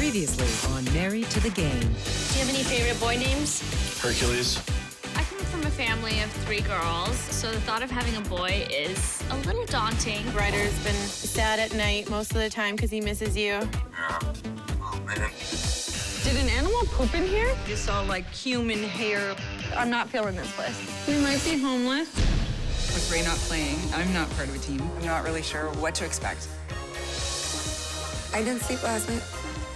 Previously on Married to the Game. Do you have any favorite boy names? Hercules. I come from a family of 3 girls, so the thought of having a boy is a little daunting. Ryder's been sad at night most of the time because he misses you. Yeah. Oh, man. Did an animal poop in here? You saw like human hair. I'm not feeling this place. We might be homeless. With Ray not playing, I'm not part of a team. I'm not really sure what to expect. I didn't sleep last night.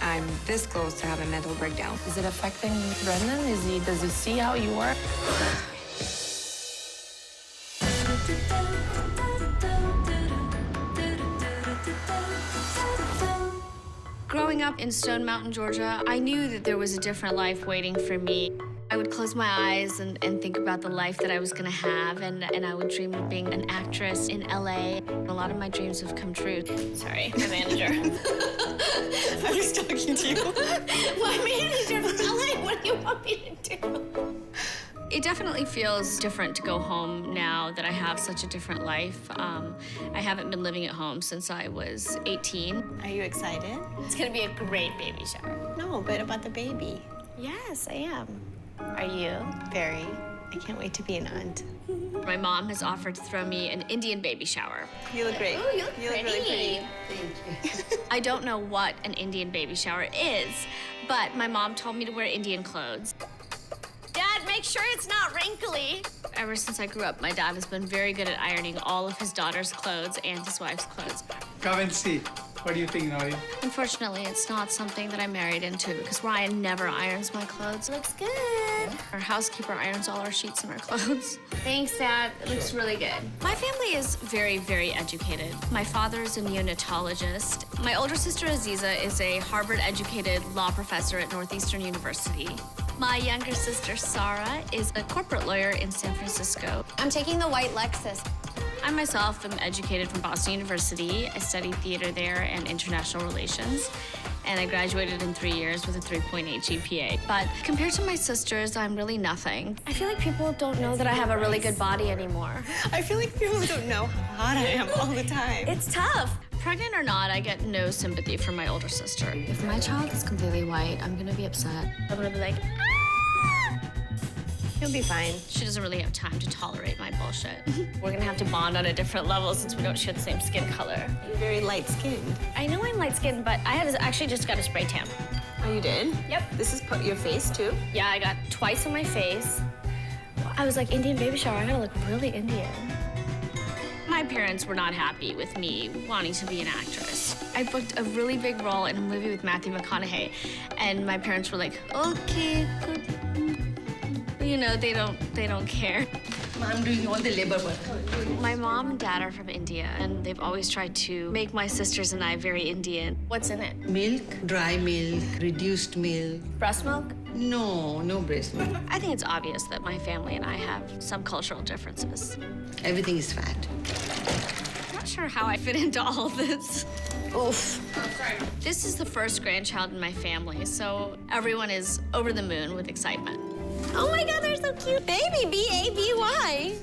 I'm this close to having a mental breakdown. Is it affecting Brendan? Does he see how you are? Growing up in Stone Mountain, Georgia, I knew that there was a different life waiting for me. I would close my eyes and think about the life that I was gonna have, and I would dream of being an actress in LA. A lot of my dreams have come true. Sorry, my manager. I was talking to you. My manager from LA, what do you want me to do? It definitely feels different to go home now that I have such a different life. I haven't been living at home since I was 18. Are you excited? It's gonna be a great baby shower. No, but about the baby. Yes, I am. Are you? Very. I can't wait to be an aunt. My mom has offered to throw me an Indian baby shower. You look great. Oh, you look really pretty. Thank you. I don't know what an Indian baby shower is, but my mom told me to wear Indian clothes. Dad, make sure it's not wrinkly. Ever since I grew up, my dad has been very good at ironing all of his daughter's clothes and his wife's clothes. Come and see. What do you think, Nori? Unfortunately, it's not something that I married into because Ryan never irons my clothes. Looks good. Our housekeeper irons all our sheets and our clothes. Thanks, Dad. It looks really good. My family is very, very educated. My father is a neonatologist. My older sister, Aziza, is a Harvard-educated law professor at Northeastern University. My younger sister, Sarah, is a corporate lawyer in San Francisco. I'm taking the white Lexus. I myself am educated from Boston University. I studied theater there and international relations. And I graduated in 3 years with a 3.8 GPA. But compared to my sisters, I'm really nothing. I feel like people don't know that I have a really good body anymore. I feel like people don't know how hot I am all the time. It's tough. Pregnant or not, I get no sympathy from my older sister. If my child is completely white, I'm gonna be upset. I'm gonna be like, He'll be fine. She doesn't really have time to tolerate my bullshit. We're gonna have to bond on a different level since we don't share the same skin color. You're very light-skinned. I know I'm light-skinned, but I actually just got a spray tan. Oh, you did? Yep. This is your face, too? Yeah, I got twice on my face. I was like, Indian baby shower, I gotta look really Indian. My parents were not happy with me wanting to be an actress. I booked a really big role in a movie with Matthew McConaughey, and my parents were like, okay, good. You know, they don't care. I'm doing all the labor work. My mom and dad are from India, and they've always tried to make my sisters and I very Indian. What's in it? Milk, dry milk, reduced milk. Breast milk? No, no breast milk. I think it's obvious that my family and I have some cultural differences. Everything is fat. I'm not sure how I fit into all of this. Oof. This is the first grandchild in my family, so everyone is over the moon with excitement. Oh my God, they're so cute. Baby, B-A-B-Y.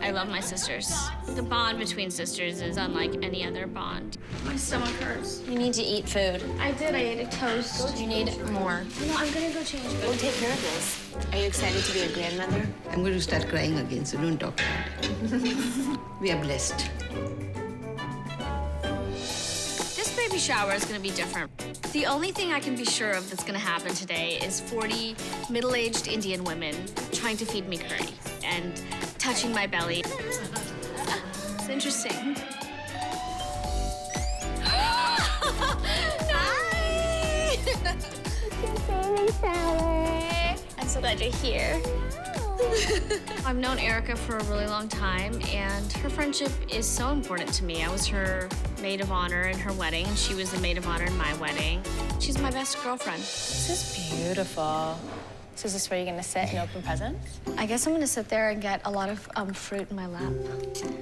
I love my sisters. The bond between sisters is unlike any other bond. My stomach hurts. You need to eat food. I did, I ate a toast. You need more. No, I'm gonna go change. We'll take care of this. Are you excited to be a grandmother? I'm going to start crying again, so don't talk about it. We are blessed. This baby shower is gonna be different. The only thing I can be sure of that's gonna happen today is 40 middle-aged Indian women trying to feed me curry and touching my belly. It's interesting. I'm so glad you're here. I've known Erica for a really long time, and her friendship is so important to me. I was her maid of honor in her wedding, and she was the maid of honor in my wedding. She's my best girlfriend. This is beautiful. So is this where you're gonna sit and open presents? I guess I'm gonna sit there and get a lot of fruit in my lap.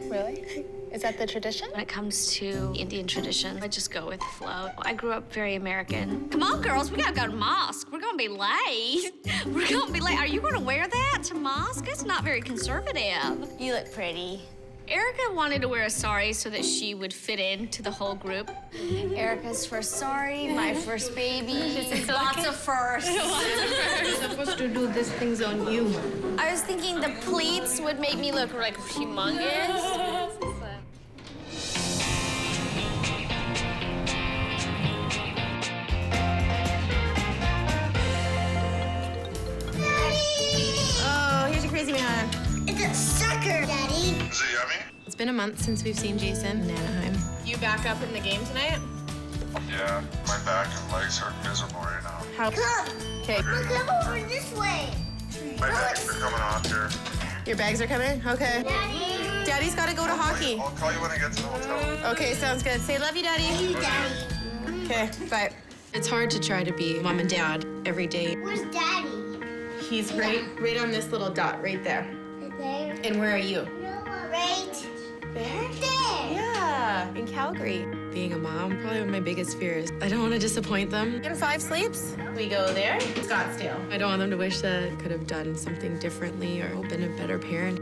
Really? Is that the tradition? When it comes to Indian tradition, I just go with the flow. I grew up very American. Come on, girls, we gotta go to mosque. We're gonna be late. We're gonna be late. Are you gonna wear that to mosque? It's not very conservative. You look pretty. Erica wanted to wear a sari so that she would fit into the whole group. Erica's first sari, my first baby. Lots of firsts. You're supposed to do these things on you. I was thinking the pleats would make me look like humongous. Oh, here's your crazy man. It's a sucker, Daddy. Is it yummy? It's been a month since we've seen Jason in Anaheim. You back up in the game tonight? Yeah, my back and legs are miserable right now. How? Come. Okay. Look, come over this way. My bags are coming off here. Your bags are coming? Okay. Daddy. Daddy's got to go to hockey. I'll call you when I get to the hotel. Okay, sounds good. Say love you, Daddy. Love you, Daddy. Okay, bye. It's hard to try to be mom and dad every day. Where's Daddy? He's right on this little dot right there. Right there. And where are you? Right There? there. Yeah, in Calgary. Being a mom, probably one of my biggest fears. I don't want to disappoint them. In 5 sleeps, we go there, Scottsdale. I don't want them to wish that I could have done something differently or been a better parent.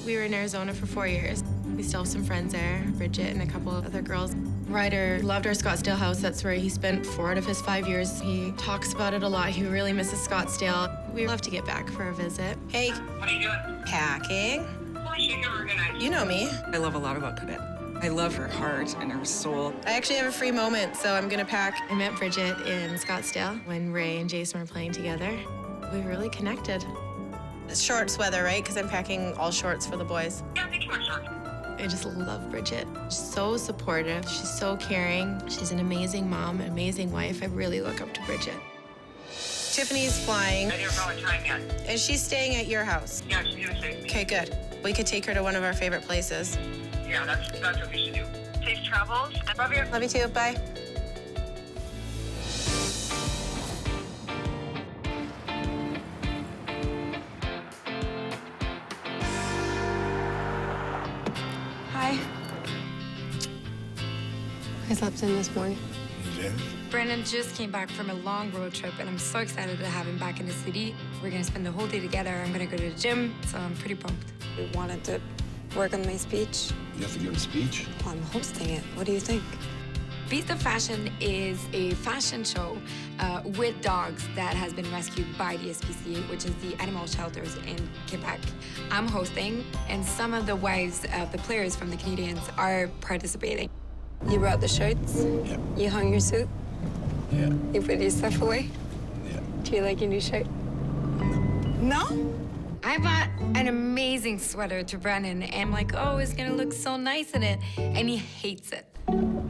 We were in Arizona for 4 years. We still have some friends there, Bridget and a couple of other girls. Ryder loved our Scottsdale house. That's where he spent 4 out of his 5 years. He talks about it a lot. He really misses Scottsdale. We'd love to get back for a visit. Hey. What are you doing? Packing. Holy shit, you're organized. You know me. I love a lot about Cadet. I love her heart and her soul. I actually have a free moment, so I'm gonna pack. I met Bridget in Scottsdale when Ray and Jason were playing together. We really connected. It's shorts weather, right? Because I'm packing all shorts for the boys. Yeah, I think you are short. I just love Bridget. She's so supportive. She's so caring. She's an amazing mom, an amazing wife. I really look up to Bridget. Tiffany's flying, I didn't probably try again. and she's staying at your house. Yeah, she's gonna say. Okay, good. We could take her to one of our favorite places. Yeah, that's what we should do. Safe travels. Love you. Love you too. Bye. Hi. I slept in this morning. You did? Brandon just came back from a long road trip, and I'm so excited to have him back in the city. We're gonna spend the whole day together. I'm gonna go to the gym, so I'm pretty pumped. We wanted to work on my speech. You have to give a speech? Well, I'm hosting it. What do you think? Beast of Fashion is a fashion show with dogs that has been rescued by the SPCA, which is the animal shelters in Quebec. I'm hosting, and some of the wives of the players from the Canadians are participating. You brought the shirts? Yeah. You hung your suit? Yeah. You put your stuff away? Yeah. Do you like your new shirt? No? I bought an amazing sweater to Brandon, and I'm like, oh, it's gonna look so nice in it, and he hates it.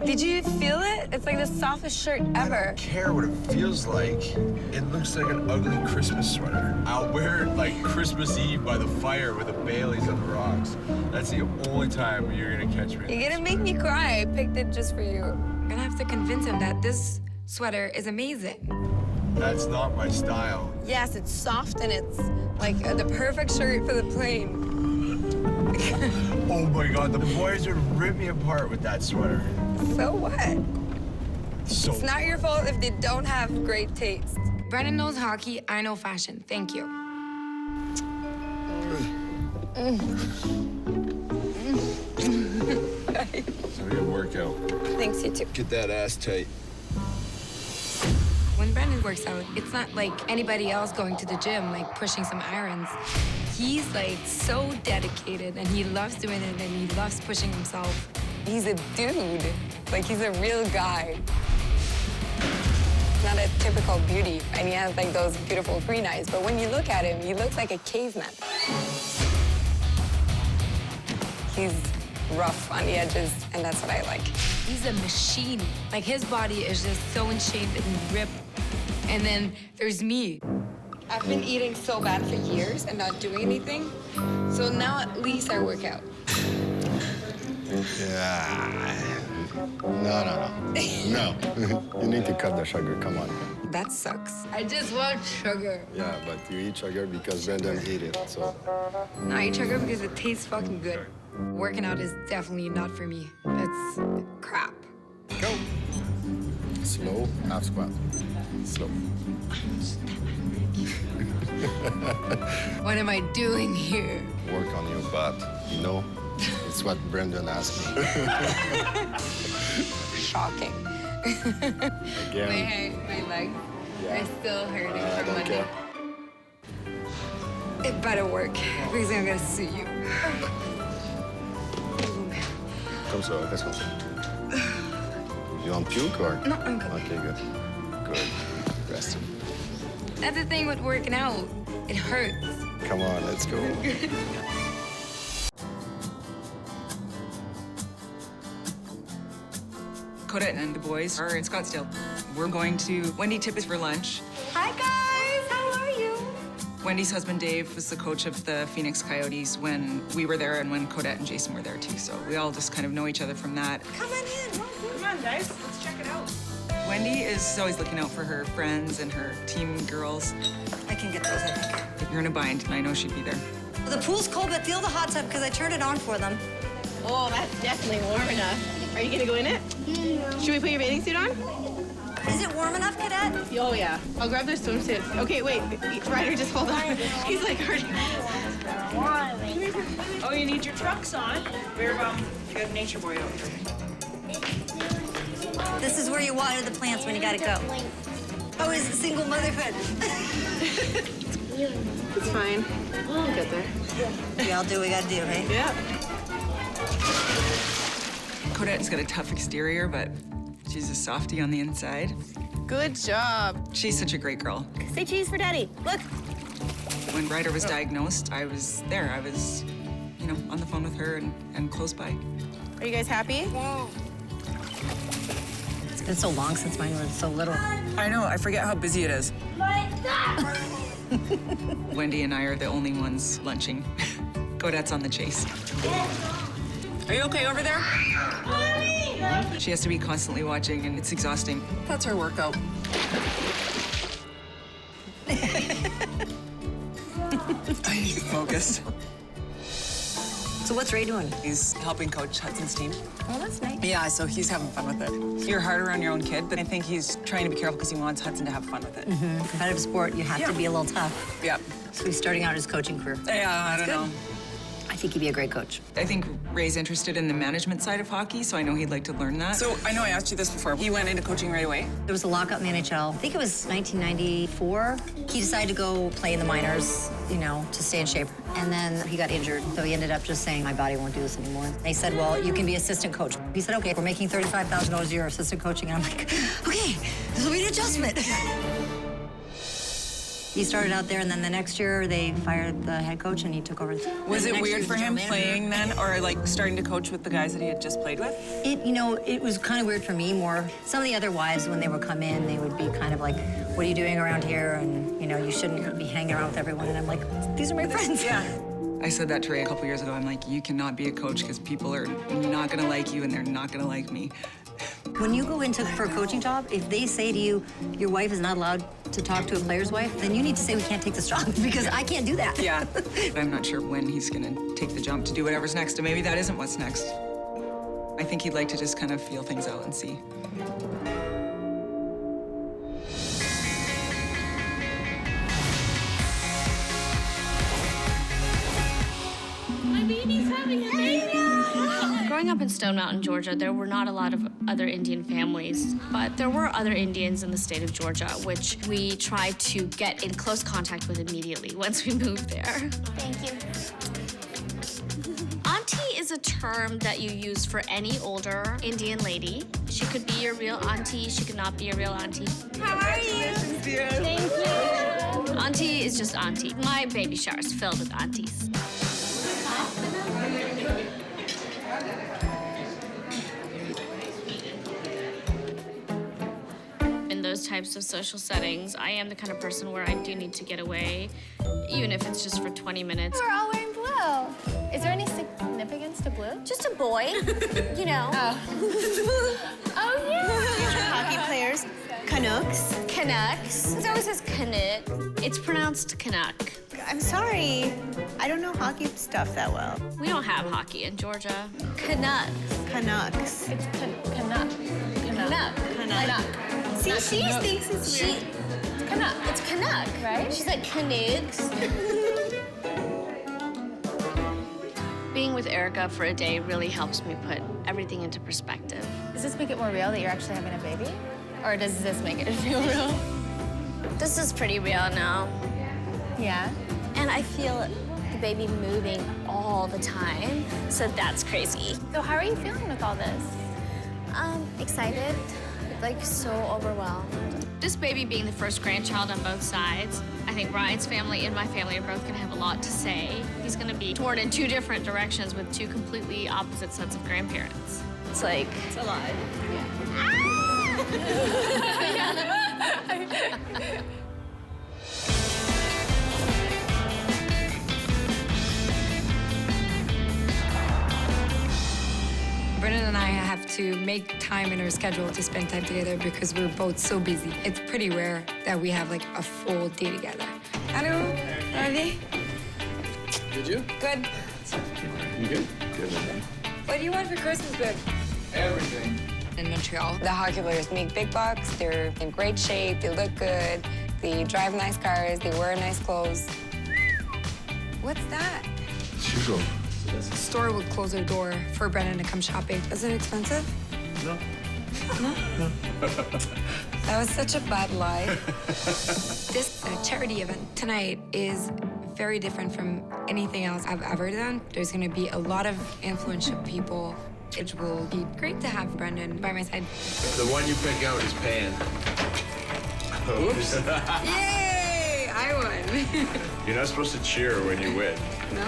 Did you feel it? It's like the softest shirt ever. I don't care what it feels like. It looks like an ugly Christmas sweater. I'll wear it like Christmas Eve by the fire with the Baileys on the rocks. That's the only time you're gonna catch me. You're gonna make me cry. I picked it just for you. I'm gonna have to convince him that this sweater is amazing. That's not my style. Yes, it's soft and it's like the perfect shirt for the plane. Oh my God, the boys would rip me apart with that sweater. So what? So It's not your fault if they don't have great taste. Brennan knows hockey, I know fashion. Thank you. So good workout. Thanks, you too. Get that ass tight. When Brendan works out, it's not like anybody else going to the gym, like pushing some irons. He's like so dedicated and he loves doing it and he loves pushing himself. He's a dude. Like he's a real guy. Not a typical beauty, and he has like those beautiful green eyes, but when you look at him, he looks like a caveman. He's rough on the edges, and that's what I like. He's a machine. Like his body is just so in shape and ripped. And then there's me. I've been eating so bad for years and not doing anything. So now at least I work out. Yeah. No. No. You need to cut the sugar. Come on. That sucks. I just want sugar. Yeah, but you eat sugar because Brendan eat it, so. No, I eat sugar because it tastes fucking good. Working out is definitely not for me. It's crap. Go. Slow half squat. Slow. What am I doing here? Work on your butt. You know, it's what Brendan asked me. Shocking. Again. My legs are still hurting I from don't Monday. care. It better work, because I'm gonna sue you. Come so, let's go. You want puke or? No, I'm good. Okay, good. Good. Rest. That's the thing with working out. It hurts. Come on, let's go. Codette and the boys are in Scottsdale. We're going to Wendy Tippett for lunch. Hi, guys. How are you? Wendy's husband, Dave, was the coach of the Phoenix Coyotes when we were there and when Codette and Jason were there, too. So we all just kind of know each other from that. Come on in. Come on, guys. Let's check it out. Wendy is always looking out for her friends and her team girls. I can get those, I think. You're in a bind, and I know she'd be there. Well, the pool's cold, but feel the hot tub because I turned it on for them. Oh, that's definitely warm enough. Are you gonna go in it? Should we put your bathing suit on? Is it warm enough, Cadet? Oh, yeah. I'll grab their swimsuits. Okay, wait. Ryder, just hold on. He's like hurting. Oh, you need your trucks on. We're, you got a nature boy out here. This is where you water the plants when you gotta go. Oh, is it single motherhood? It's fine. We'll get there. We all do what we gotta do, right? Yeah. Codette's got a tough exterior, but she's a softie on the inside. Good job. She's such a great girl. Say cheese for Daddy. Look. When Ryder was diagnosed, I was there. I was, you know, on the phone with her and close by. Are you guys happy? Yeah. It's been so long since mine was so little. I know. I forget how busy it is. Wendy and I are the only ones lunching. Codette's on the chase. Are you okay over there? She has to be constantly watching, and it's exhausting. That's her workout. I need to focus. So what's Ray doing? He's helping coach Hudson's team. Oh, that's nice. Yeah, so he's having fun with it. You're harder on your own kid, but I think he's trying to be careful because he wants Hudson to have fun with it. Competitive sport, you have to be a little tough. Yeah. So he's starting out his coaching career. Yeah, I don't know. I think he'd be a great coach. I think Ray's interested in the management side of hockey, so I know he'd like to learn that. So I know I asked you this before. You went into coaching right away? There was a lockout in the NHL. I think it was 1994. He decided to go play in the minors, you know, to stay in shape. And then he got injured, so he ended up just saying, my body won't do this anymore. They said, well, you can be assistant coach. He said, okay, we're making $35,000 a year assistant coaching. And I'm like, okay, this will be an adjustment. He started out there, and then the next year they fired the head coach, and he took over. Was it weird for him playing then, or like starting to coach with the guys that he had just played with? It was kind of weird for me more. Some of the other wives, when they would come in, they would be kind of like, what are you doing around here? And, you know, you shouldn't be hanging around with everyone. And I'm like, these are my friends. Yeah. I said that to Ray a couple years ago. I'm like, you cannot be a coach because people are not gonna like you and they're not gonna like me. When you go for a coaching job, if they say to you, your wife is not allowed to talk to a player's wife, then you need to say we can't take this job because I can't do that. Yeah. I'm not sure when he's gonna take the jump to do whatever's next, and maybe that isn't what's next. I think he'd like to just kind of feel things out and see. My baby's having a baby. Growing up in Stone Mountain, Georgia, there were not a lot of other Indian families, but there were other Indians in the state of Georgia, which we tried to get in close contact with immediately once we moved there. Thank you. Auntie is a term that you use for any older Indian lady. She could be your real auntie, she could not be your real auntie. How are you? Thank you. Auntie is just auntie. My baby shower is filled with aunties. In those types of social settings, I am the kind of person where I do need to get away, even if it's just for 20 minutes. We're all wearing blue. Is there any significance to blue? Just a boy, you know. Oh. Oh, yeah. Future hockey players. Canucks. Canucks. It always says Canuck. It's pronounced Canuck. I'm sorry. I don't know hockey stuff that well. We don't have hockey in Georgia. Canucks. Canucks. It's Canuck. Canuck. Canuck. See, she thinks it's weird. It's Canuck, right? She's like Canucks. Being with Erica for a day really helps me put everything into perspective. Does this make it more real that you're actually having a baby? Or does this make it feel real? This is pretty real now. Yeah? And I feel the baby moving all the time, so that's crazy. So how are you feeling with all this? Excited, like so overwhelmed. This baby being the first grandchild on both sides, I think Ryan's family and my family are both gonna have a lot to say. He's gonna be torn in two different directions with two completely opposite sets of grandparents. It's like... It's a lot. Brendan and I have to make time in our schedule to spend time together because we're both so busy. It's pretty rare that we have like a full day together. Hello, Harvey. Did you? Good. You good? Good. What do you want for Christmas, babe? Everything. In Montreal, the hockey players make big bucks. They're in great shape. They look good. They drive nice cars. They wear nice clothes. What's that? It's usual. The store would close their door for Brendan to come shopping. Is it expensive? No. No? That was such a bad lie. This charity event tonight is very different from anything else I've ever done. There's gonna be a lot of influential people. It will be great to have Brendan by my side. The one you pick out is Pan. Oops. Yay! I won. You're not supposed to cheer when you win. No?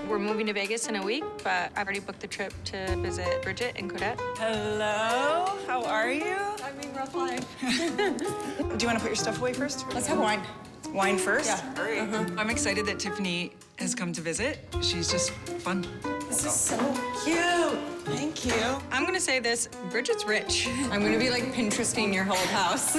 We're moving to Vegas in a week, but I've already booked the trip to visit Bridget and Codette. Hello, how are you? I'm being rough life. Do you want to put your stuff away first? Let's have wine. Wine first? Yeah. All right. I'm excited that Tiffany has come to visit. She's just fun. This is so cute. Thank you. I'm gonna say this, Bridget's rich. I'm gonna be like Pinteresting your whole house.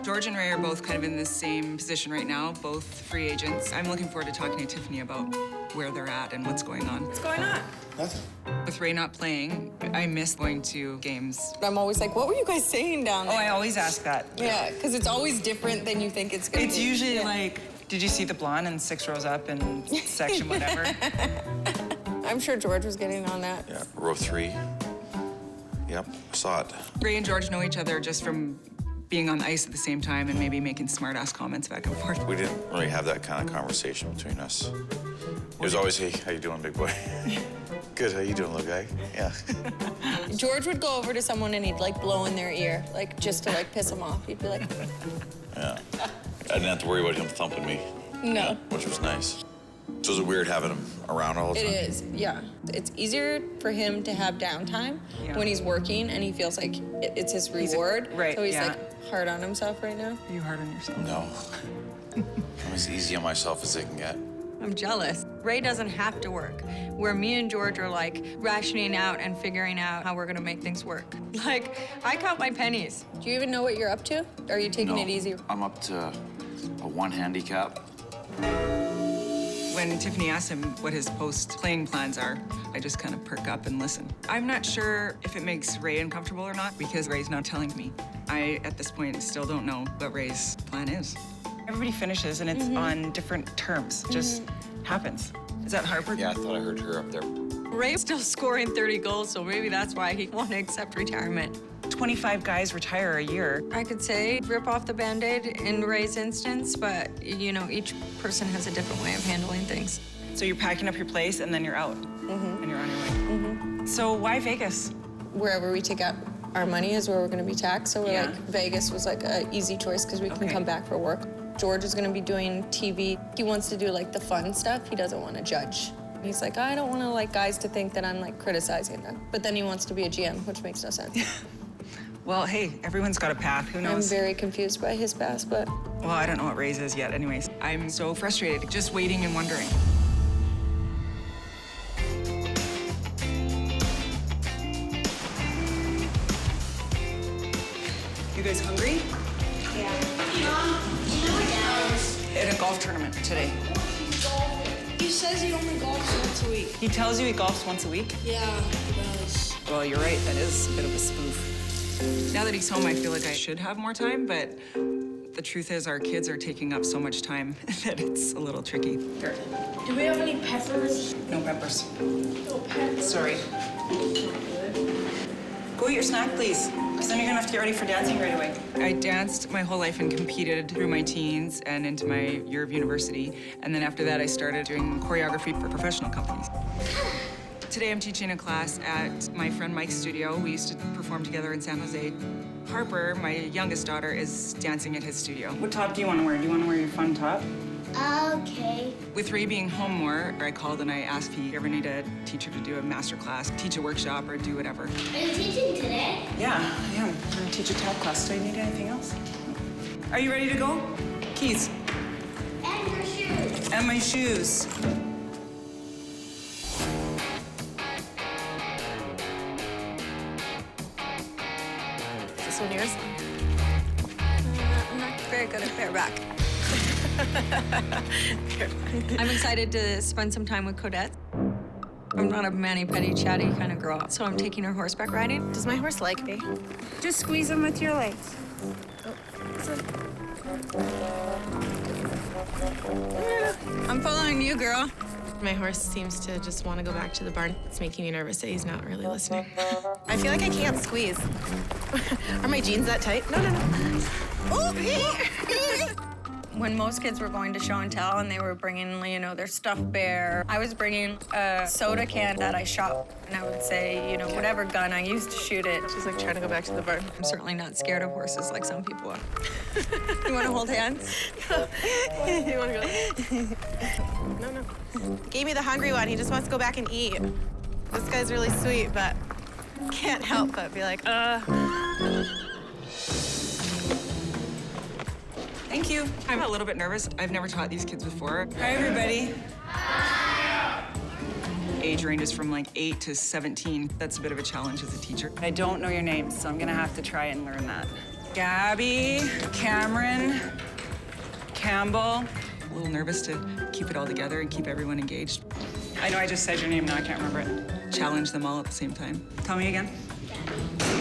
George and Ray are both kind of in the same position right now, both free agents. I'm looking forward to talking to Tiffany about where they're at and what's going on. What's going on? Nothing. With Ray not playing, I miss going to games. I'm always like, what were you guys saying down there? Oh, I always ask that. Yeah, because it's always different than you think it's gonna be. It's usually like, did you see the blonde in 6 rows up in section whatever? I'm sure George was getting on that. Yeah, row 3. Yep, saw it. Ray and George know each other just from being on the ice at the same time and maybe making smart-ass comments back and forth. We didn't really have that kind of conversation between us. It was always, hey, how you doing, big boy? Good, how you doing, little guy? Yeah. George would go over to someone and he'd like blow in their ear, like just to like piss them off. He'd be like, Yeah. I didn't have to worry about him thumping me. no. Which was nice. So is it weird having him around all the It time? is, yeah. It's easier for him to have downtime when he's working and he feels like it's his reward. right, So he's yeah. like hard on himself right now. Are you hard on yourself? No. I'm as easy on myself as they can get. I'm jealous. Ray doesn't have to work, where me and George are like rationing out and figuring out how we're gonna make things work. Like, I count my pennies. Do you even know what you're up to? Are you taking No, it easy? I'm up to a 1 handicap. When Tiffany asked him what his post-playing plans are, I just kind of perk up and listen. I'm not sure if it makes Ray uncomfortable or not because Ray's not telling me. I, at this point, still don't know what Ray's plan is. Everybody finishes and it's on different terms. Just happens. Is that heartbreaking? Yeah, I thought I heard her up there. Ray's still scoring 30 goals, so maybe that's why he won't accept retirement. 25 guys retire a year. I could say rip off the Band-Aid in Ray's instance, but you know, each person has a different way of handling things. So you're packing up your place and then you're out. And you're on your way. So why Vegas? Wherever we take out our money is where we're gonna be taxed, so we're like, Vegas was like an easy choice because we can come back for work. George is gonna be doing TV. He wants to do like the fun stuff. He doesn't want to judge. He's like, I don't want to like guys to think that I'm like criticizing them. But then he wants to be a GM, which makes no sense. Well, hey, everyone's got a path. Who knows? I'm very confused by his past, but... Well, I don't know what Ray's is yet anyways. I'm so frustrated, just waiting and wondering. You guys hungry? At a golf tournament today. You says he only golfs once a week. He tells you he golfs once a week? Yeah, he does. Well, you're right. That is a bit of a spoof. Now that he's home, I feel like I should have more time, but the truth is our kids are taking up so much time that it's a little tricky. Here. Do we have any peppers? No peppers. No peppers. Sorry. Go eat your snack, please, because then you're gonna have to get ready for dancing right away. I danced my whole life and competed through my teens and into my year of university. And then after that, I started doing choreography for professional companies. Today, I'm teaching a class at my friend Mike's studio. We used to perform together in San Jose. Harper, my youngest daughter, is dancing at his studio. What top do you want to wear? Do you want to wear your fun top? Okay. With Ray being home more, I called and I asked if he ever need a teacher to do a master class, teach a workshop, or do whatever. Are you teaching today? Yeah, I am. I'm gonna teach a tap class. Do you need anything else? Are you ready to go? Keys. And your shoes. And my shoes. Is this one yours? I'm not very good at bareback. I'm excited to spend some time with Codette. I'm not a mani-pedi chatty kind of girl, so I'm taking her horseback riding. Does my horse like me? Just squeeze them with your legs. I'm following you, girl. My horse seems to just want to go back to the barn. It's making me nervous that he's not really listening. I feel like I can't squeeze. Are my jeans that tight? No. When most kids were going to show and tell and they were bringing, their stuffed bear, I was bringing a soda can that I shot. And I would say, whatever gun I used to shoot it. She's like trying to go back to the barn. I'm certainly not scared of horses like some people are. You want to hold hands? You want to go? No. He gave me the hungry one. He just wants to go back and eat. This guy's really sweet, but can't help but be like, Thank you. I'm a little bit nervous. I've never taught these kids before. Hi, everybody. Age ranges from like 8 to 17. That's a bit of a challenge as a teacher. I don't know your names, so I'm gonna have to try and learn that. Gabby, Cameron, Campbell. A little nervous to keep it all together and keep everyone engaged. I know I just said your name, now I can't remember it. Challenge them all at the same time. Tell me again.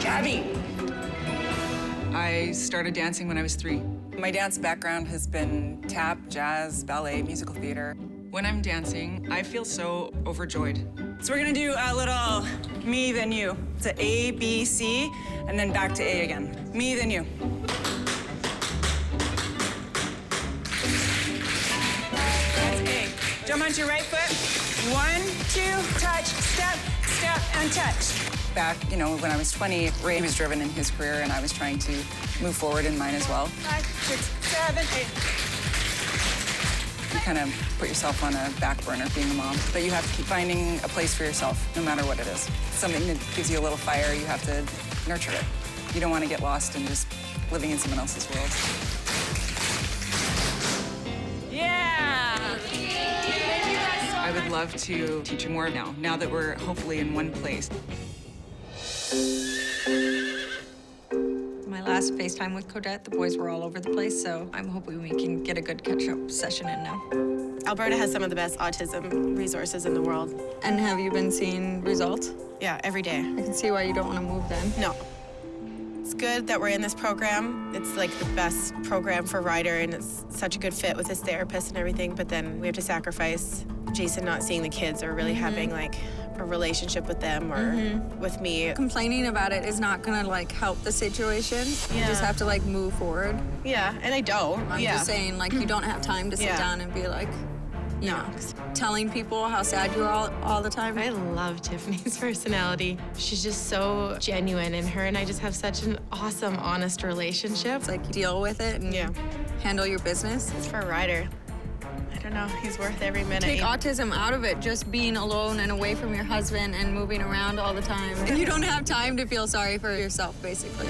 Gabby. I started dancing when I was 3. My dance background has been tap, jazz, ballet, musical theater. When I'm dancing, I feel so overjoyed. So we're gonna do a little me, then you. It's a A, B, C, and then back to A again. Me, then you. That's A. Jump onto your right foot. 1, 2, touch, step, step, and touch. Back, when I was 20, Ray was driven in his career, and I was trying to move forward in mine as well. 5, 6, 7, 8. You kind of put yourself on a back burner being a mom, but you have to keep finding a place for yourself, no matter what it is. Something that gives you a little fire, you have to nurture it. You don't want to get lost in just living in someone else's world. Yeah! I would love to teach you more now that we're hopefully in one place. My last FaceTime with Codette, the boys were all over the place, so I'm hoping we can get a good catch-up session in now. Alberta has some of the best autism resources in the world. And have you been seeing results? Yeah, every day. I can see why you don't want to move then. No. It's good that we're in this program. It's like the best program for Ryder, and it's such a good fit with his therapist and everything, but then we have to sacrifice Jason not seeing the kids or really having like a relationship with them or with me. Complaining about it is not gonna help the situation. You just have to move forward. Yeah, and I don't. I'm just saying you don't have time to sit down and be like, you know, telling people how sad you are all the time. I love Tiffany's personality. She's just so genuine, and her and I just have such an awesome, honest relationship. It's you deal with it and handle your business. It's for Ryder. I don't know, he's worth every minute. Take autism out of it, just being alone and away from your husband and moving around all the time. And you don't have time to feel sorry for yourself, basically.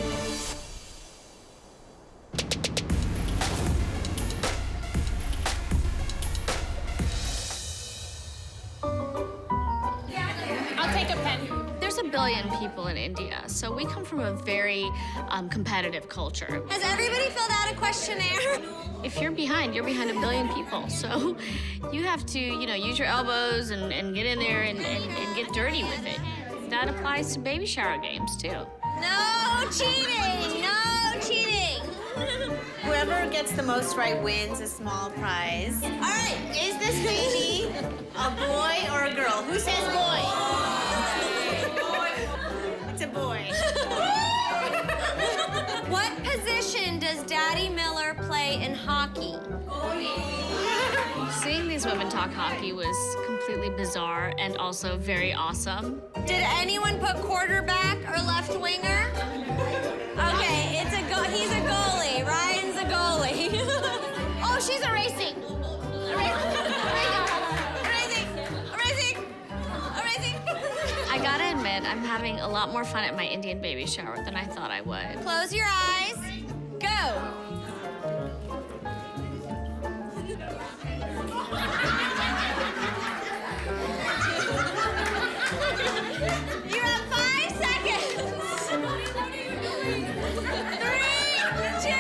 I'll take a pen. There's There's 1 billion people in India, so we come from a very competitive culture. Has everybody filled out a questionnaire? If you're behind 1 billion people. So you have to, use your elbows and get in there and get dirty with it. That applies to baby shower games, too. No cheating! No cheating! Whoever gets the most right wins a small prize. All right, is this baby a boy or a girl? Who says boy? It's a boy. What position does Daddy Miller play in hockey? Seeing these women talk hockey was completely bizarre and also very awesome. Did anyone put quarterback or left winger? Okay, he's a goalie. Ryan's a goalie. Oh, she's erasing. I gotta admit, I'm having a lot more fun at my Indian baby shower than I thought I would. Close your eyes. Go. You have 5 seconds. 3, 2, 1,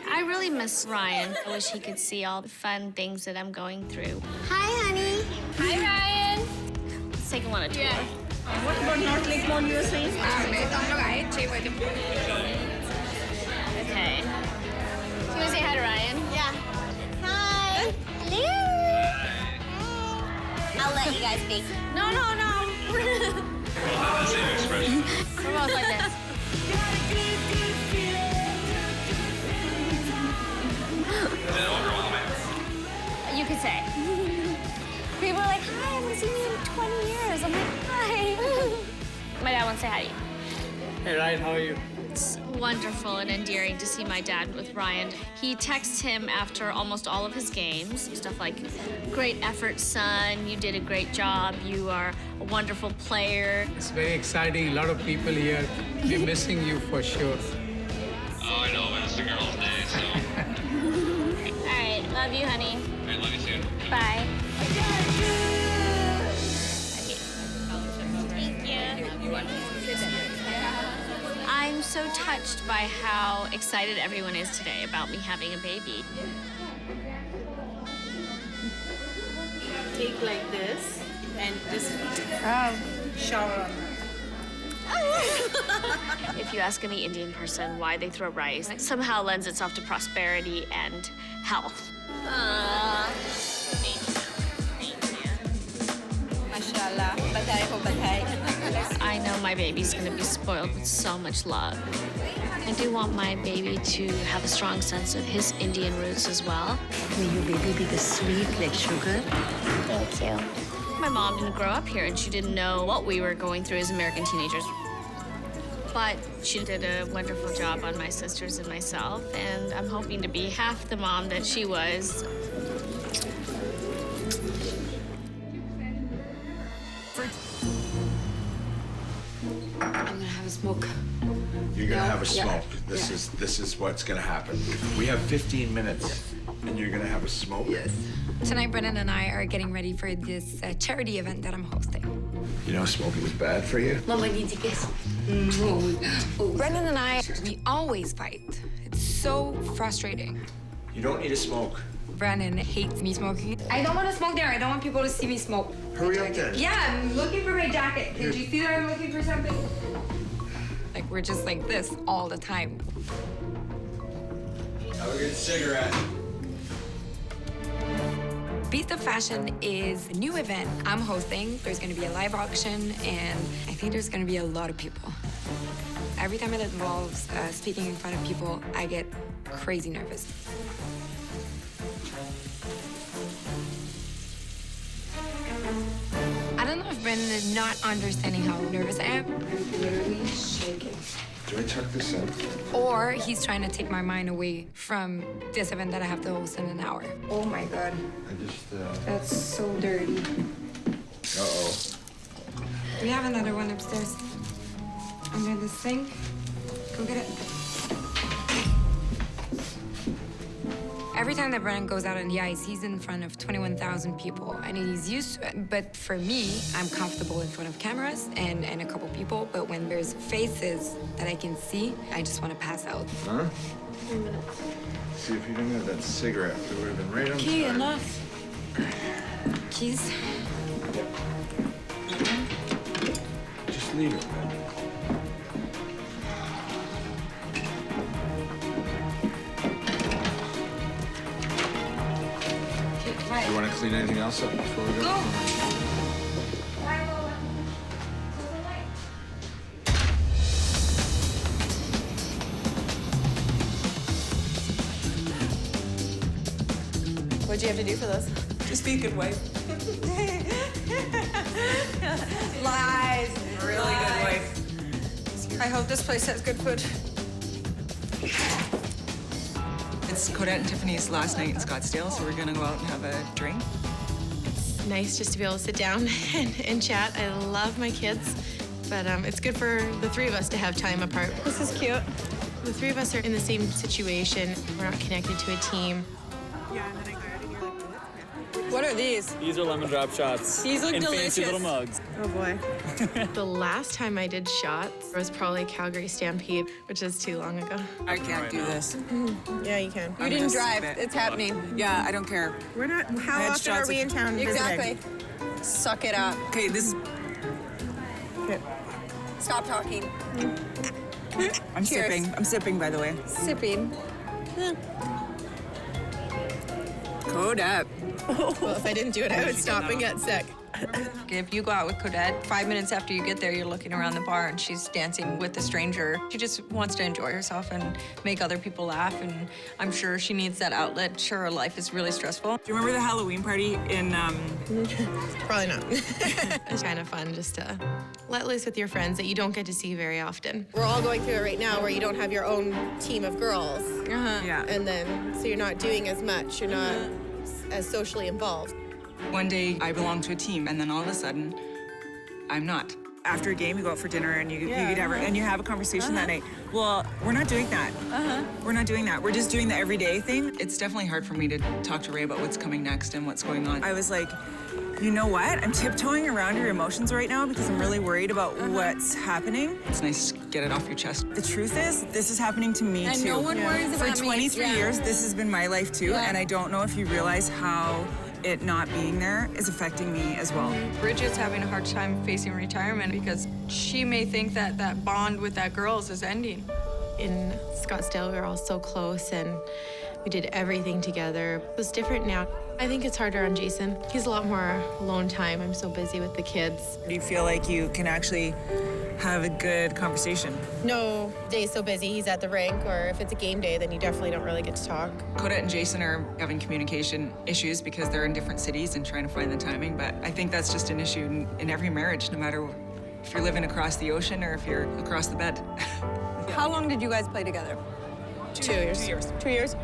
I really miss Ryan. I wish he could see all the fun things that I'm going through. Hi, honey. Hi, Ryan. Let's take him on a tour. Yeah. What about North Lake Mall you were saying? Okay. You want to say hi to Ryan? Yeah. Hi. Hello. I'll let you guys speak. No. Same expression. We're both like this. You could say. People are like, hi, I haven't seen you in 20 years. I'm like, hi. My dad wants to say hi to you. Hey, Ryan, how are you? It's wonderful and endearing to see my dad with Ryan. He texts him after almost all of his games. Stuff like, great effort, son. You did a great job. You are a wonderful player. It's very exciting. A lot of people here. We're missing you for sure. Oh, I know, but it's the girls' day, so. All right, love you, honey. All right, love you too. Bye. I'm so touched by how excited everyone is today about me having a baby. Take like this and just shower on her. If you ask any Indian person why they throw rice, it somehow lends itself to prosperity and health. Mashallah. Batay ho batay. I know my baby's gonna be spoiled with so much love. I do want my baby to have a strong sense of his Indian roots as well. May your baby be the sweet like sugar. Thank you. My mom didn't grow up here and she didn't know what we were going through as American teenagers. But she did a wonderful job on my sisters and myself, and I'm hoping to be half the mom that she was. I'm gonna have a smoke. You're gonna have a Yeah. smoke. This is what's gonna happen. We have 15 minutes, and you're gonna have a smoke. Yes. Tonight, Brennan and I are getting ready for this charity event that I'm hosting. You know smoking is bad for you. Mama, need to kiss. Brennan and I, we always fight. It's so frustrating. You don't need to smoke. Brennan hates me smoking. I don't want to smoke there. I don't want people to see me smoke. Hurry up then. Yeah, I'm looking for my jacket. Did you see that I'm looking for something? Like, we're just like this all the time. Have a good cigarette. Beast of Fashion is a new event I'm hosting. There's gonna be a live auction, and I think there's gonna be a lot of people. Every time it involves speaking in front of people, I get crazy nervous. I don't know if Brendan is not understanding how nervous I am. I'm literally shaking. Do I tuck this in? Or he's trying to take my mind away from this event that I have to host in an hour. Oh my God. I just, That's so dirty. Uh-oh. We have another one upstairs. Under the sink. Go get it. Every time that Brennan goes out on the ice, he's in front of 21,000 people, and he's used to it. But for me, I'm comfortable in front of cameras and a couple people, but when there's faces that I can see, I just want to pass out. Huh? See, if you didn't have that cigarette, we would have been right on Okay, time. enough. Keys. Just leave it, man. You want to clean anything else up before we go? What'd you have to do for this? Just be a good wife. Lies. Really good wife. I hope this place has good food. It's Bridget and Tiffany's last night in Scottsdale, so we're gonna go out and have a drink. It's nice just to be able to sit down and chat. I love my kids, but it's good for the three of us to have time apart. This is cute. The three of us are in the same situation. We're not connected to a team. What are these? These are lemon drop shots. These look in delicious. fancy little mugs. Oh boy. The last time I did shots was probably Calgary Stampede, which is too long ago. I can't do this. Yeah, you can. You I'm didn't gonna drive. skip it. It's happening. Yeah, I don't care. We're not. I How had often are shots we of- in town Exactly. visiting? Suck it up. Okay, this is. Stop talking. I'm Cheers. sipping. I'm sipping, by the way. Sipping. Code up. Well, if I didn't do it, I would stop and get sick. If you go out with Codette, 5 minutes after you get there, you're looking around the bar and she's dancing with a stranger. She just wants to enjoy herself and make other people laugh, and I'm sure she needs that outlet. Sure, her life is really stressful. Do you remember the Halloween party in, Probably not. It's kind of fun just to let loose with your friends that you don't get to see very often. We're all going through it right now where you don't have your own team of girls. Yeah. And then, so you're not doing as much. You're not as socially involved. One day I belong to a team, and then all of a sudden, I'm not. After a game, you go out for dinner and you have a conversation that night. Well, we're not doing that. We're not doing that. We're just doing the everyday thing. It's definitely hard for me to talk to Ray about what's coming next and what's going on. I was like, you know what? I'm tiptoeing around your emotions right now because I'm really worried about what's happening. It's nice to get it off your chest. The truth is, this is happening to me And too. no one worries about me. For 23 Yeah. years, this has been my life too, and I don't know if you realize how it not being there is affecting me as well. Bridget's having a hard time facing retirement because she may think that that bond with that girl's is ending. In Scottsdale, we were all so close and we did everything together. It was different now. I think it's harder on Jason. He's a lot more alone time. I'm so busy with the kids. Do you feel like you can actually have a good conversation? No day's so busy, he's at the rink, or if it's a game day, then you definitely don't really get to talk. Codette and Jason are having communication issues because they're in different cities and trying to find the timing, but I think that's just an issue in every marriage, no matter if you're living across the ocean or if you're across the bed. How long did you guys play together? 2 years. 2 years. 2 years?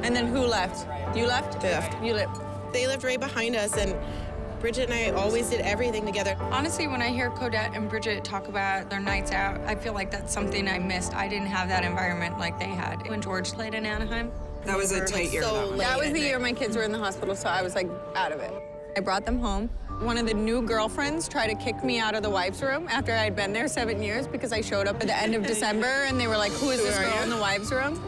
And then who left? You left? They left. You left. They lived right behind us, and Bridget and I always did everything together. Honestly, when I hear Codette and Bridget talk about their nights out, I feel like that's something I missed. I didn't have that environment like they had when George played in Anaheim. That was a tight year. That was the year my kids were in the hospital, so I was like out of it. I brought them home. One of the new girlfriends tried to kick me out of the wives' room after I'd been there 7 years because I showed up at the end of December and they were like, who is this girl in the wives' room?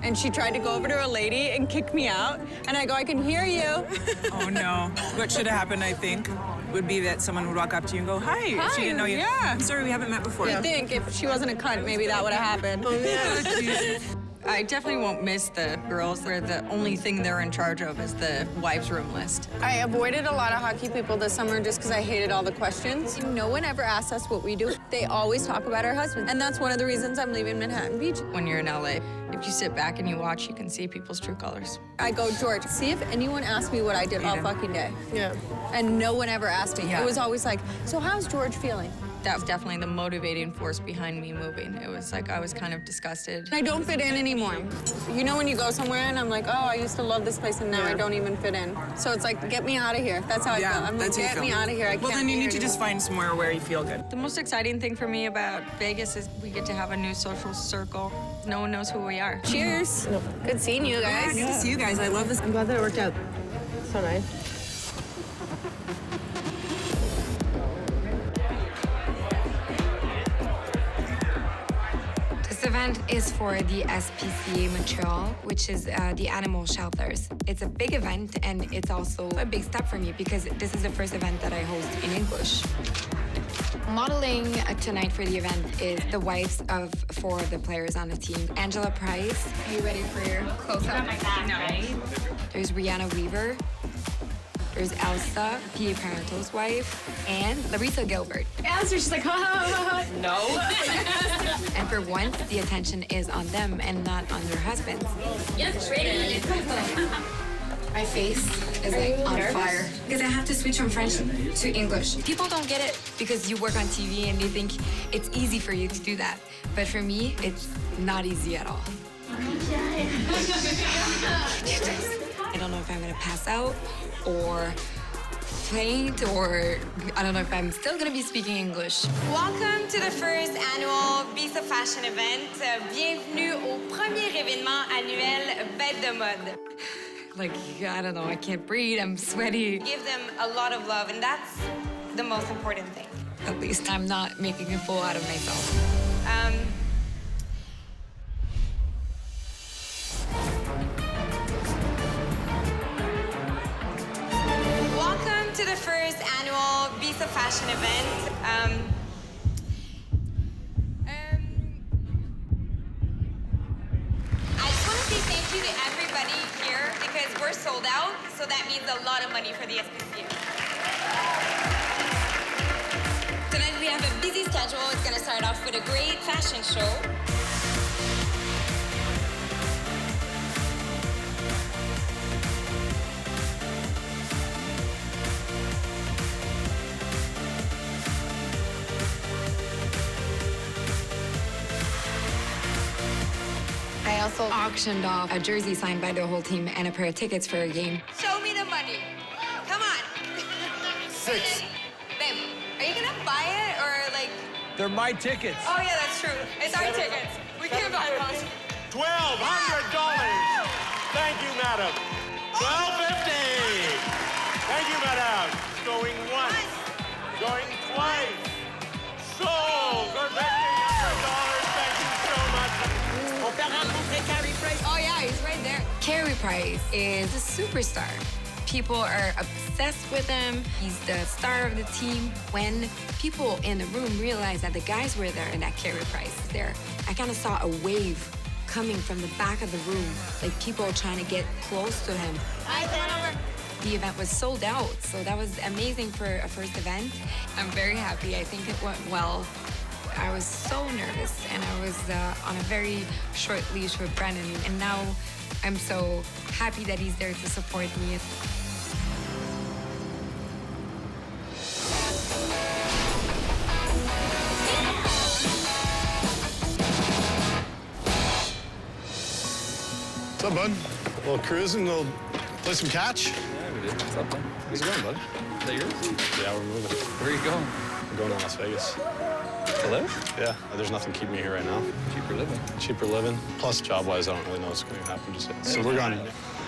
And she tried to go over to a lady and kick me out. And I go, I can hear you. Oh no. What should have happened, I think, would be that someone would walk up to you and go, hi. If she didn't know you. Yeah. I'm sorry, we haven't met before. I think if she wasn't a cunt, maybe that would have happened. Oh, yeah. I definitely won't miss the girls where the only thing they're in charge of is the wives' room list. I avoided a lot of hockey people this summer just because I hated all the questions. No one ever asks us what we do. They always talk about our husbands. And that's one of the reasons I'm leaving Manhattan Beach. When you're in LA, if you sit back and you watch, you can see people's true colors. I go, George, see if anyone asked me what I did all fucking day. Yeah. And no one ever asked me. Yeah. It was always like, so how's George feeling? That was definitely the motivating force behind me moving. It was like I was kind of disgusted. I don't fit in anymore. You know when you go somewhere and I'm like, oh, I used to love this place and now I don't even fit in. So it's like, get me out of here. That's how I feel. I'm like, get me out of here. I well, can't then you be need here to just anymore. find somewhere where you feel good. The most exciting thing for me about Vegas is we get to have a new social circle. No one knows who we are. Cheers. Good seeing you guys. Yeah, good to see you guys. I love this. I'm glad that it worked out. So nice. This event is for the SPCA Montreal, which is the animal shelters. It's a big event, and it's also a big step for me because this is the first event that I host in English. Modeling tonight for the event is the wives of 4 of the players on the team. Angela Price, are you ready for your close-up? Right? There's Rihanna Weaver. There's Elsa, P.A. Parento's wife, and Larissa Gilbert. Elsa, she's like, ha, ha, ha, ha. No. And for once, the attention is on them and not on their husbands. You're pretty. My face is like on fire because I have to switch from French to English. People don't get it because you work on TV and they think it's easy for you to do that. But for me, it's not easy at all. I don't know if I'm gonna pass out or faint, or I don't know if I'm still gonna be speaking English. Welcome to the first annual Visa Fashion event. Bienvenue au premier événement annuel Bête de mode. Like, I don't know, I can't breathe, I'm sweaty. Give them a lot of love, and that's the most important thing. At least I'm not making a fool out of myself. Welcome to the first annual Visa Fashion event. I just want to say thank you to everybody here because we're sold out, so that means a lot of money for the SPCA. Tonight we have a busy schedule. It's going to start off with a great fashion show. I also auctioned off a jersey signed by the whole team and a pair of tickets for a game. Show me the money. Come on. 6. Babe, are you gonna buy it or like? They're my tickets. Oh yeah, that's true. It's our tickets. We can't buy those. $1,200. Thank you, madam. $1,250. Thank you, madam. Going once. Going twice. Sold for $1,500. Thank you so much. Oh yeah, he's right there. Carey Price is a superstar. People are obsessed with him. He's the star of the team. When people in the room realized that the guys were there and that Carey Price is there, I kind of saw a wave coming from the back of the room, like people trying to get close to him. The event was sold out, so that was amazing for a first event. I'm very happy. I think it went well. I was so nervous, and I was on a very short leash with Brennan, and now I'm so happy that he's there to support me. What's up, bud? A little cruising, a little play some catch? Yeah, we did. What's up, man? How's it going, bud? Is that yours? Yeah, we're moving. Where are you going? We're going to Las Vegas. To live? Yeah, there's nothing keeping me here right now. Cheaper living. Cheaper living. Plus, job-wise, I don't really know what's going to happen just yet. So we're going.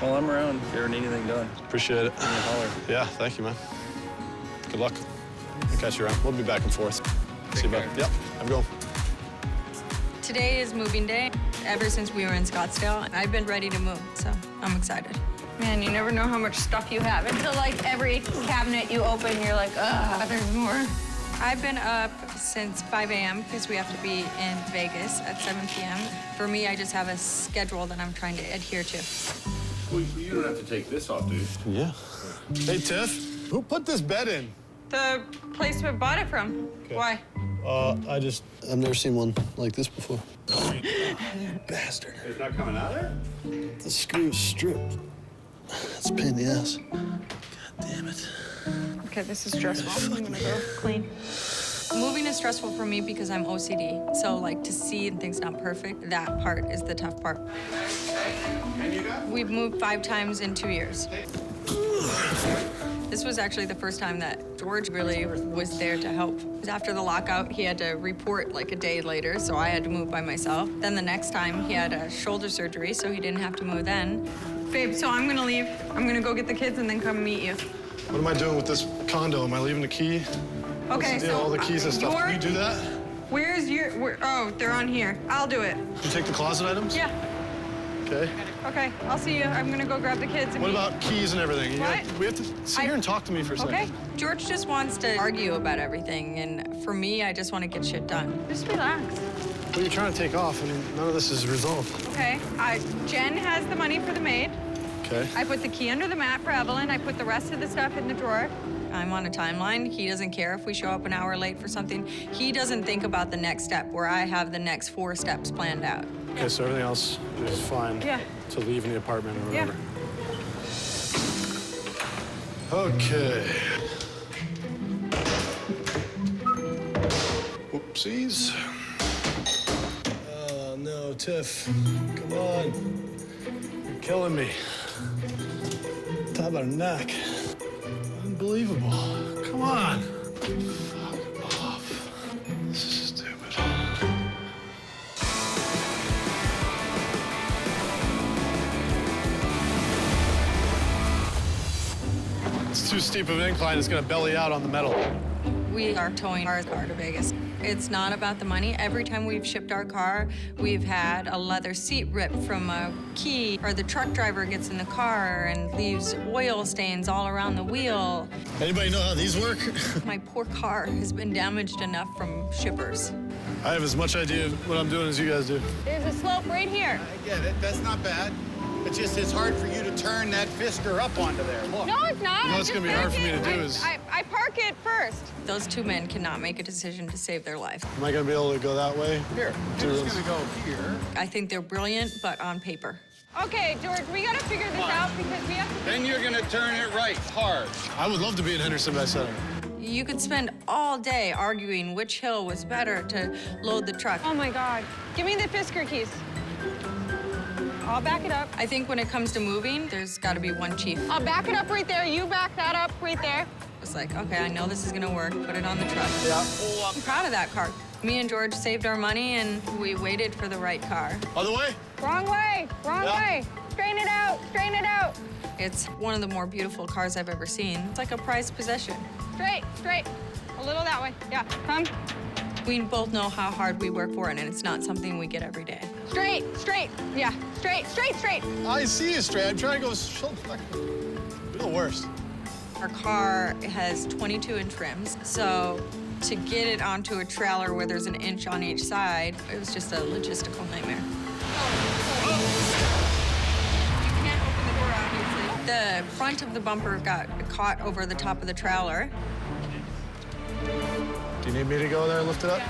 Well, I'm around if you ever need anything done. Appreciate it. Give me a holler. Yeah, thank you, man. Good luck. I'll catch you around. We'll be back and forth. See you, bud. Yep, I'm going. Today is moving day. Ever since we were in Scottsdale, I've been ready to move, so I'm excited. Man, you never know how much stuff you have until like every cabinet you open, you're like, ugh, there's more. I've been up since 5 a.m. because we have to be in Vegas at 7 p.m. For me, I just have a schedule that I'm trying to adhere to. Well, you don't have to take this off, dude. Yeah. Hey, Tiff, who put this bed in? The place we bought it from. Okay. Why? I've never seen one like this before. Bastard. It's not coming out of there? The screw's stripped. That's a pain in the ass. God damn it. Okay, this is stressful. I'm gonna go clean. Moving is stressful for me because I'm OCD. So like to see things not perfect, that part is the tough part. We've moved 5 times in 2 years. This was actually the first time that George really was there to help. After the lockout, he had to report like a day later, so I had to move by myself. Then the next time, he had a shoulder surgery, so he didn't have to move then. Babe, so I'm gonna leave. I'm gonna go get the kids and then come meet you. What am I doing with this condo? Am I leaving the key? Okay, What's the deal? so all the keys and stuff. Can you do that? Where's your, oh, they're on here. I'll do it. You take the closet items? Yeah. Okay. Okay, I'll see you. I'm gonna go grab the kids. And What about keys and everything? We have to sit here and talk to me for a second. Okay. George just wants to argue about everything, and for me, I just want to get shit done. Just relax. What are you trying to take off? I mean, none of this is resolved. Okay, Jen has the money for the maid. Okay. I put the key under the mat for Evelyn. I put the rest of the stuff in the drawer. I'm on a timeline. He doesn't care if we show up an hour late for something. He doesn't think about the next step, where I have the next 4 steps planned out. Okay, so everything else is fine. Yeah. To leave in the apartment or Yeah. whatever. Okay. Oopsies. Oh, no, Tiff. Come on. You're killing me. Talk about a neck. Unbelievable. Come on. Fuck off. This is stupid. It's too steep of an incline. It's gonna belly out on the metal. We are towing our car to Vegas. It's not about the money. Every time we've shipped our car, we've had a leather seat ripped from a key, or the truck driver gets in the car and leaves oil stains all around the wheel. Anybody know how these work? My poor car has been damaged enough from shippers. I have as much idea of what I'm doing as you guys do. There's a slope right here. I get it. That's not bad. It's just it's hard for you to turn that Fisker up onto there. Look. No, it's not. You know what's gonna be hard for me to do is... I park it first. Those 2 men cannot make a decision to save their life. Am I gonna be able to go that way? Here, you're just gonna go here. I think they're brilliant, but on paper. Okay, George, we gotta figure this out because we have to... Then you're gonna turn it right, hard. I would love to be in Henderson by Center. You could spend all day arguing which hill was better to load the truck. Oh my God. Give me the Fisker keys. I'll back it up. I think when it comes to moving, there's got to be one chief. I'll back it up right there. You back that up right there. It's like, okay, I know this is gonna work. Put it on the truck. Yeah. I'm proud of that car. Me and George saved our money and we waited for the right car. Other way? Wrong way, wrong way. Straighten it out, straighten it out. It's one of the more beautiful cars I've ever seen. It's like a prized possession. Straight, straight. A little that way. Yeah, come. We both know how hard we work for it, and it's not something we get every day. Straight, straight. Yeah, straight, straight, straight. I see you straight. I'm trying to go... You're the worst. Our car has 22-inch rims, so to get it onto a trailer where there's an inch on each side, it was just a logistical nightmare. You can't open the door, obviously. The front of the bumper got caught over the top of the trailer. Do you need me to go there and lift it up?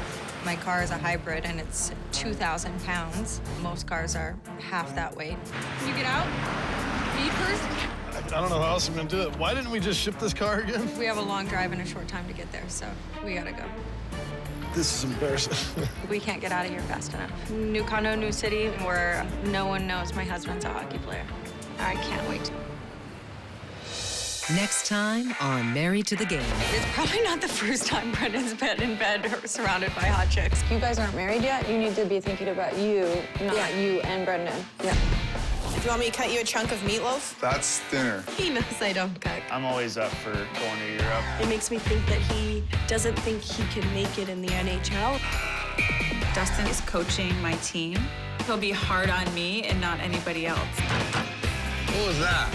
My car is a hybrid, and it's 2,000 pounds. Most cars are half that weight. Can you get out? Feed first? I don't know how else I'm gonna do it. Why didn't we just ship this car again? We have a long drive and a short time to get there, so we gotta go. This is embarrassing. We can't get out of here fast enough. New condo, new city, where no one knows my husband's a hockey player. I can't wait. Next time on Married to the Game. It's probably not the first time Brendan's been in bed or surrounded by hot chicks. You guys aren't married yet. You need to be thinking about you, not you and Brendan. Yeah. Do you want me to cut you a chunk of meatloaf? That's thinner. He knows I don't cook. I'm always up for going to Europe. It makes me think that he doesn't think he can make it in the NHL. Dustin is coaching my team. He'll be hard on me and not anybody else. What was that?